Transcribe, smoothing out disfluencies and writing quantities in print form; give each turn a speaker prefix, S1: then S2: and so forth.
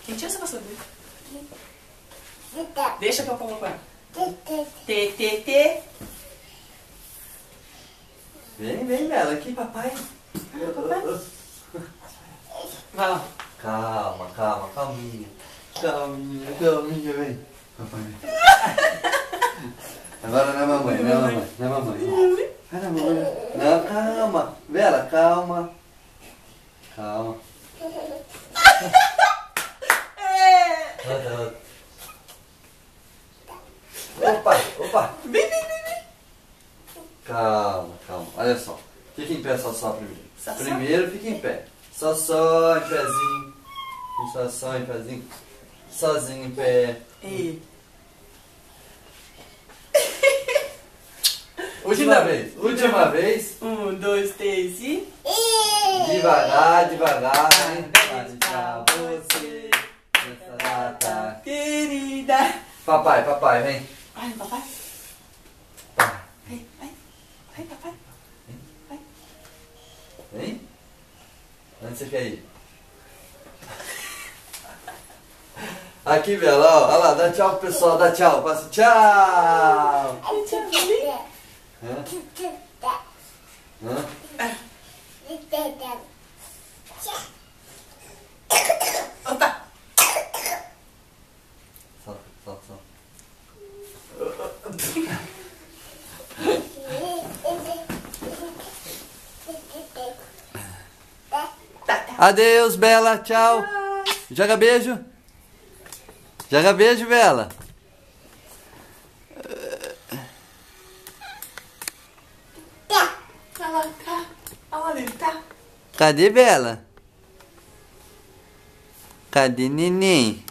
S1: Quentinha essa vassoura? Deixa que eu como com ela. T.
S2: Vem, Bela, aqui, papai.
S1: Vai lá.
S2: Calminha, vem. Papai. Agora não é mamãe. Vai na mamãe. Não, calma. Bela, calma. Opa.
S1: Vem.
S2: Calma. Olha só. Fica em pé só primeiro.
S1: Só.
S2: Primeiro fica em pé. Só em pezinho. Só em pezinho. Sozinho em pé.
S1: Ei.
S2: Última vez.
S1: 1, 2, 3 e...
S2: Devagar. Parabéns pra você nessa data
S1: querida.
S2: Papai, vem.
S1: Vai, papai. Vai, papai.
S2: Vem? Onde você quer ir? Aqui, Bela, ó. Olha lá, dá tchau pro pessoal, dá tchau. Passa tchau. Hã?
S1: Opa.
S2: Solta. Adeus, Bela, tchau. Joga beijo, Bela.
S1: Olha lá, tá. Olha ali, tá.
S2: Cadê Bela? Cadê neném?